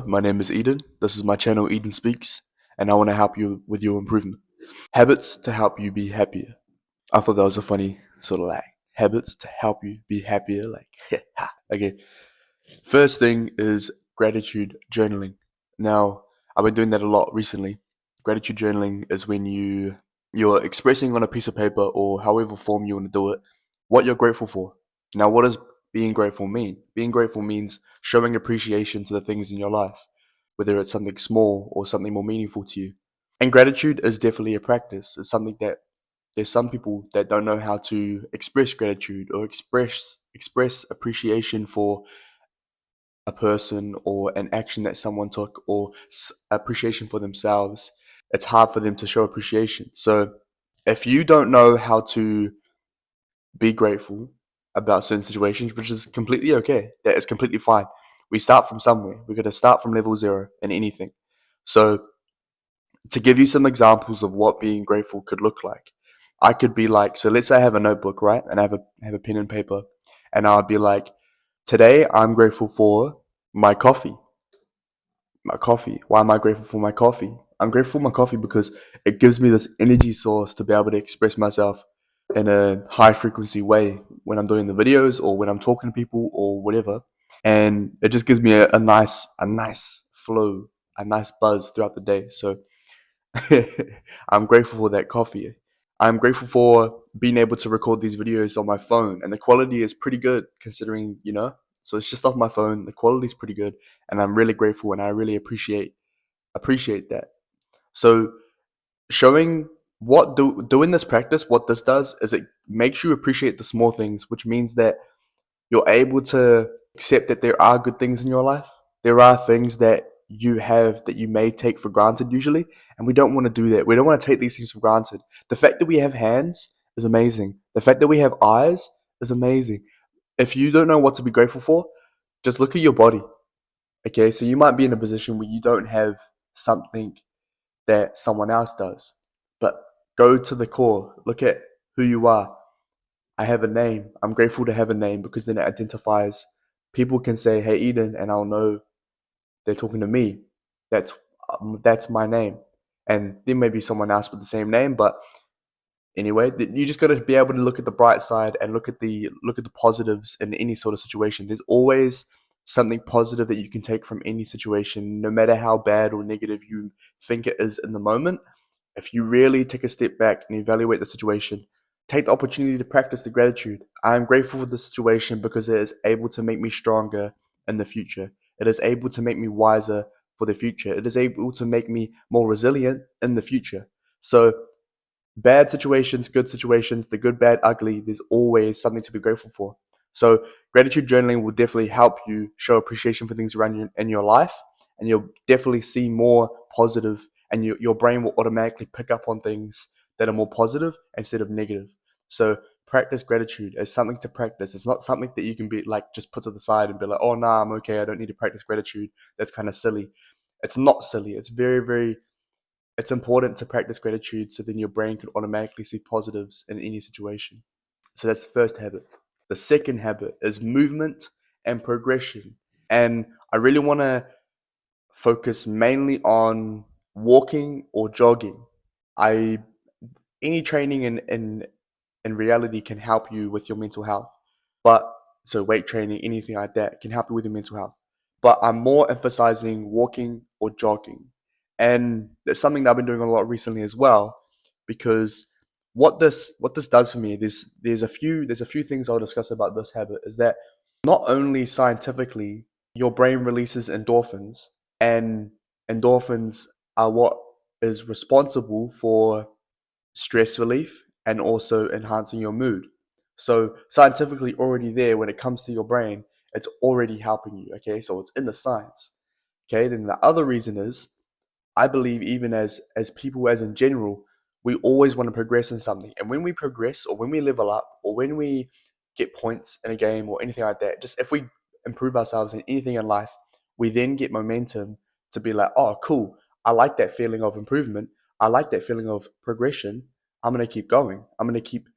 My name is Eden. This is my channel, Eden Speaks, and I want to help you with your improvement. Habits to help you be happier. I thought that was a funny sort of like habits to help you be happier. Like, okay. First thing is gratitude journaling. Now, I've been doing that a lot recently. Gratitude journaling is when you're expressing on a piece of paper or however form you want to do it what you're grateful for. Now, what does being grateful mean? Being grateful means showing appreciation to the things in your life, whether it's something small or something more meaningful to you. And gratitude is definitely a practice. It's something that there's some people that don't know how to express gratitude or express appreciation for a person or an action that someone took or appreciation for themselves. It's hard for them to show appreciation. So if you don't know how to be grateful about certain situations, which is completely okay, that is completely fine. We start from somewhere. We're going to start from level zero in anything. So to give you some examples of what being grateful could look like, I could be like, so let's say I have a notebook, right? And I have a pen and paper, and I'll be like, today I'm grateful for my coffee. My coffee. Why am I grateful for my coffee? I'm grateful for my coffee because it gives me this energy source to be able to express myself in a high frequency way when I'm doing the videos or when I'm talking to people or whatever. And it just gives me a nice flow, a nice buzz throughout the day. So I'm grateful for that coffee. I'm grateful for being able to record these videos on my phone, and the quality is pretty good considering. So it's just off my phone. The quality is pretty good, and I'm really grateful, and I really appreciate that. So showing doing this practice, what this does is it makes you appreciate the small things, which means that you're able to accept that there are good things in your life. There are things that you have that you may take for granted usually, and we don't want to do that. We don't want to take these things for granted. The fact that we have hands is amazing. The fact that we have eyes is amazing. If you don't know what to be grateful for, just look at your body. Okay, so you might be in a position where you don't have something that someone else does, but go to the core. Look at who you are. I have a name. I'm grateful to have a name because then it identifies. People can say, "Hey, Eden," and I'll know they're talking to me. That's my name, and there may be someone else with the same name, but anyway, you just got to be able to look at the bright side and look at the positives in any sort of situation. There's always something positive that you can take from any situation, no matter how bad or negative you think it is in the moment. If you really take a step back and evaluate the situation, take the opportunity to practice the gratitude. I am grateful for the situation because it is able to make me stronger in the future. It is able to make me wiser for the future. It is able to make me more resilient in the future. So, bad situations, good situations, the good, bad, ugly, there's always something to be grateful for. So, gratitude journaling will definitely help you show appreciation for things around you in your life, and you'll definitely see more positive, and your brain will automatically pick up on things that are more positive instead of negative. So, practice gratitude as something to practice. It's not something that you can be like just put to the side and be like, oh, nah, I'm okay. I don't need to practice gratitude. That's kind of silly. It's not silly. It's very, very it's important to practice gratitude so then your brain can automatically see positives in any situation. So that's the first habit. The second habit is movement and progression. And I really want to focus mainly on walking or jogging. I Any training in reality can help you with your mental health. But so weight training, anything like that can help you with your mental health. But I'm more emphasizing walking or jogging. And it's something that I've been doing a lot recently as well, because what this does for me, there's a few things I'll discuss about this habit, is that not only scientifically your brain releases endorphins, and endorphins are what is responsible for stress relief and also enhancing your mood. So scientifically already there when it comes to your brain, it's already helping you. Okay, so it's in the science. Okay, then the other reason is I believe even as people as in general, we always want to progress in something. And when we progress or when we level up or when we get points in a game or anything like that, just if we improve ourselves in anything in life, we then get momentum to be like, oh cool, I like that feeling of improvement. I like that feeling of progression. I'm gonna keep going. I'm gonna keep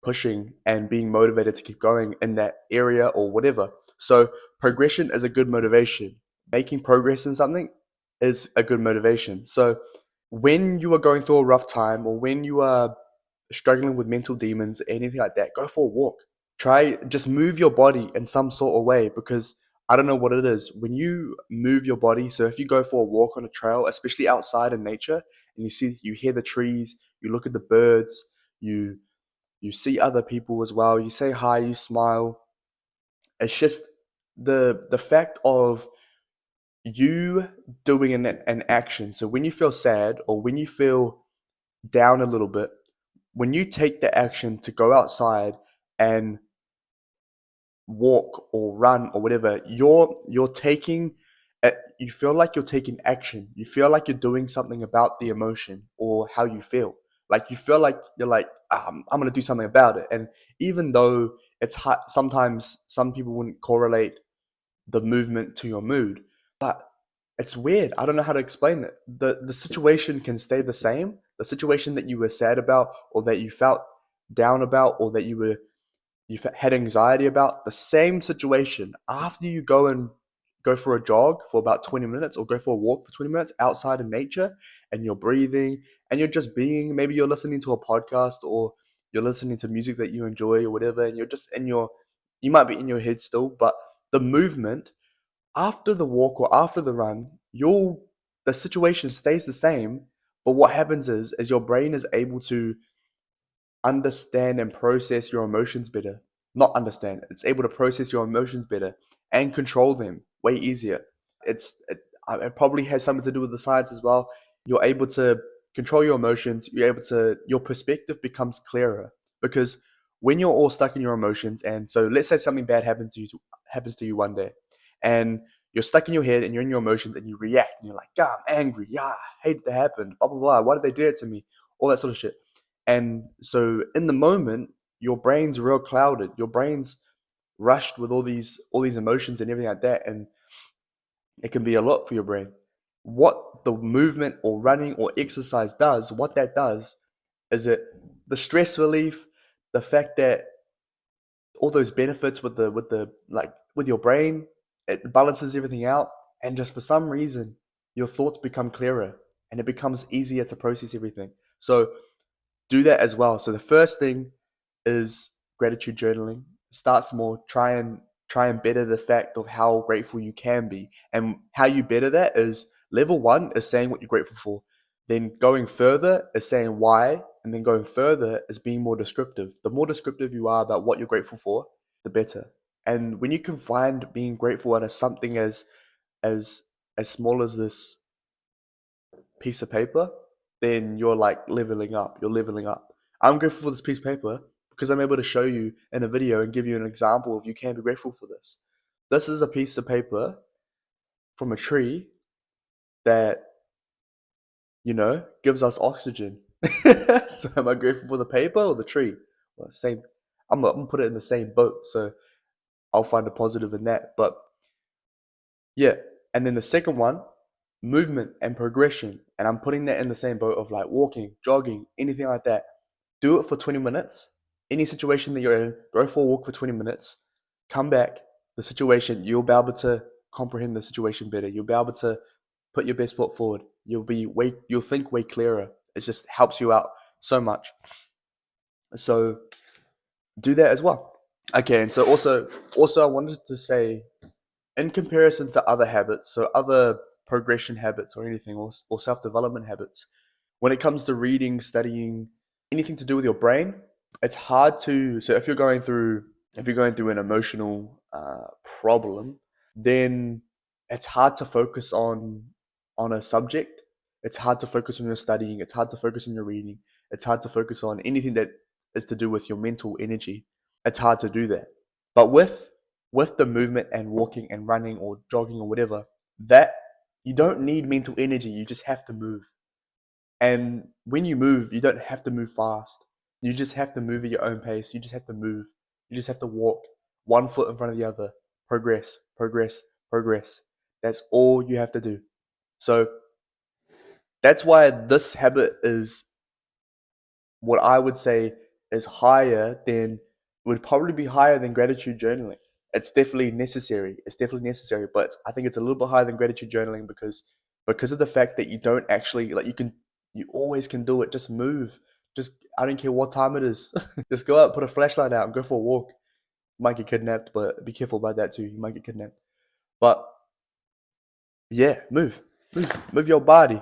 pushing and being motivated to keep going in that area or whatever. So progression is a good motivation. making progress in something is a good motivation. So when you are going through a rough time or when you are struggling with mental demons, anything like that, go for a walk. Try just move your body in some sort of way, because I don't know what it is. When you move your body, so if you go for a walk on a trail, especially outside in nature, and you hear the trees, you look at the birds, you you see other people as well, you say hi, you smile. It's just the fact of you doing an action. So when you feel sad or when you feel down a little bit, when you take the action to go outside and walk or run or whatever, you're taking you feel like you're taking action. You feel like you're doing something about the emotion or how you feel. Like you feel like you're like, I'm gonna do something about it. And even though it's hard, sometimes some people wouldn't correlate the movement to your mood, but it's weird. I don't know how to explain it. The situation can stay the same. The situation that you were sad about or that you felt down about or that you've had anxiety about, the same situation after you go for a jog for about 20 minutes or go for a walk for 20 minutes outside in nature, and you're breathing and you're just being, maybe you're listening to a podcast or you're listening to music that you enjoy or whatever, and you're just in your, you might be in your head still, but the movement after the walk or after the run, the situation stays the same, but what happens is your brain is able to understand and process your emotions better. Not understand, it's able to process your emotions better and control them way easier. It probably has something to do with the science as well. You're able to control your emotions. Your perspective becomes clearer, because when you're all stuck in your emotions, and so let's say something bad happens to you one day, and you're stuck in your head and you're in your emotions and you react and you're like, yeah, I'm angry. Yeah, I hate that happened. Blah blah blah. Why did they do it to me? All that sort of shit. And so in the moment, your brain's real clouded. Your brain's rushed with all these emotions and everything like that, and it can be a lot for your brain. What the movement or running or exercise does, what that does, is it the stress relief, the fact that all those benefits with the like with your brain, it balances everything out, and just for some reason, your thoughts become clearer and it becomes easier to process everything. So do that as well. So the first thing is gratitude journaling. Start small. Try and better the fact of how grateful you can be. And how you better that is level one is saying what you're grateful for. Then going further is saying why, and then going further is being more descriptive. The more descriptive you are about what you're grateful for, the better. And when you can find being grateful out of something as as small as this piece of paper, then you're like leveling up. You're leveling up. I'm grateful for this piece of paper because I'm able to show you in a video and give you an example of you can be grateful for this. This is a piece of paper from a tree that, gives us oxygen. So am I grateful for the paper or the tree? Well, same. I'm gonna put it in the same boat, so I'll find a positive in that. But yeah, and then the second one, movement and progression. And I'm putting that in the same boat of like walking, jogging, anything like that. Do it for 20 minutes. Any situation that you're in, go for a walk for 20 minutes. Come back. The situation, you'll be able to comprehend the situation better. You'll be able to put your best foot forward. You'll think way clearer. It just helps you out so much. So do that as well. Okay, and so also I wanted to say, in comparison to other habits, so other progression habits or anything, or self-development habits, when it comes to reading, studying, anything to do with your brain, it's hard to. So if you're going through an emotional problem, then it's hard to focus on a subject. It's hard to focus on your studying. It's hard to focus on your reading. It's hard to focus on anything that is to do with your mental energy. It's hard to do that. But with the movement and walking and running or jogging or whatever, that you don't need mental energy. You just have to move. And when you move, you don't have to move fast. You just have to move at your own pace. You just have to move. You just have to walk one foot in front of the other. Progress, progress, progress. That's all you have to do. So that's why this habit is what I would say is higher than would probably be higher than gratitude journaling. It's definitely necessary. It's definitely necessary, but I think it's a little bit higher than gratitude journaling because of the fact that you don't actually like you always can do it. Just move. Just I don't care what time it is. Just go out, put a flashlight out, and go for a walk. You might get kidnapped, but be careful about that too. You might get kidnapped. But yeah, move your body.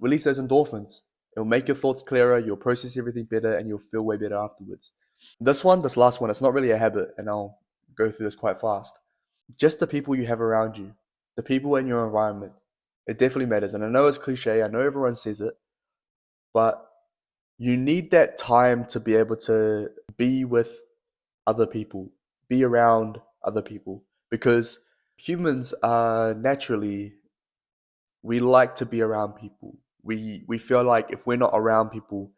Release those endorphins. It'll make your thoughts clearer. You'll process everything better, and you'll feel way better afterwards. This last one, it's not really a habit, and I'll go through this quite fast. Just the people you have around you, the people in your environment, it definitely matters. And I know it's cliche, I know everyone says it, but you need that time to be able to be with other people, be around other people, because humans are naturally, we like to be around people. We feel like if we're not around people,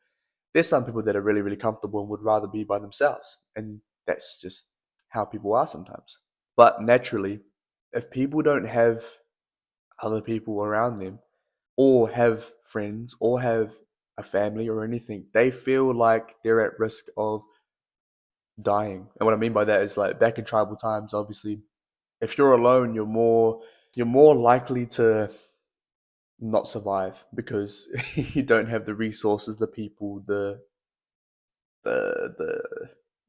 there's some people that are really, really comfortable and would rather be by themselves. And that's just how people are sometimes. But naturally, if people don't have other people around them, or have friends, or have a family or anything, they feel like they're at risk of dying. And what I mean by that is like back in tribal times, obviously, if you're alone, you're more likely to not survive because you don't have the resources, the people, the the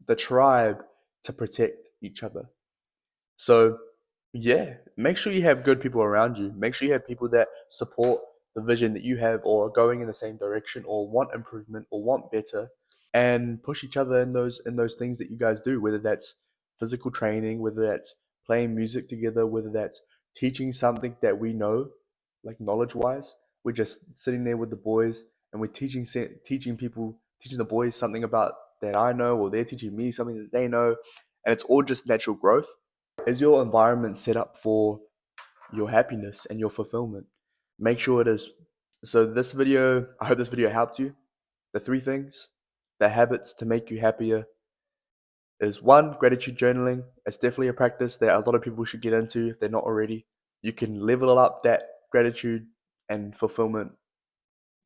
the tribe to protect each other. So yeah, make sure you have good people around you. Make sure you have people that support the vision that you have or are going in the same direction or want improvement or want better and push each other in those things that you guys do, whether that's physical training, whether that's playing music together, whether that's teaching something that we know, like knowledge wise. We're just sitting there with the boys and we're teaching the boys something about that I know, or they're teaching me something that they know, and it's all just natural growth. Is your environment set up for your happiness and your fulfillment? Make sure it is. So this video, I hope this video helped you. The three things, the habits to make you happier is one, gratitude journaling. It's definitely a practice that a lot of people should get into if they're not already. You can level up that gratitude and fulfillment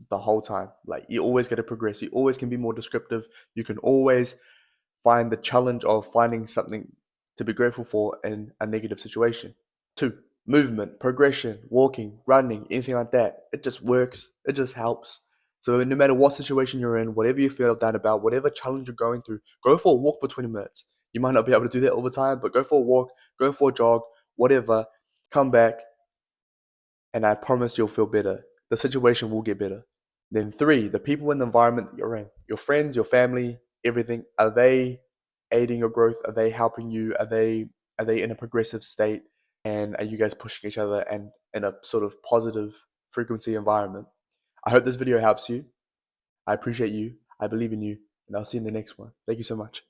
the whole time. Like you always got to progress. You always can be more descriptive. You can always find the challenge of finding something to be grateful for in a negative situation. Two, movement, progression, walking, running, anything like that. It just works. It just helps. So no matter what situation you're in, whatever you feel down about, whatever challenge you're going through, go for a walk for 20 minutes. You might not be able to do that all the time, but go for a walk, go for a jog, whatever. Come back, and I promise you'll feel better. The situation will get better. Then three, the people in the environment that you're in, your friends, your family, everything, are they aiding your growth? Are they helping you? Are they in a progressive state? And are you guys pushing each other and in a sort of positive frequency environment? I hope this video helps you. I appreciate you. I believe in you, and I'll see you in the next one. Thank you so much.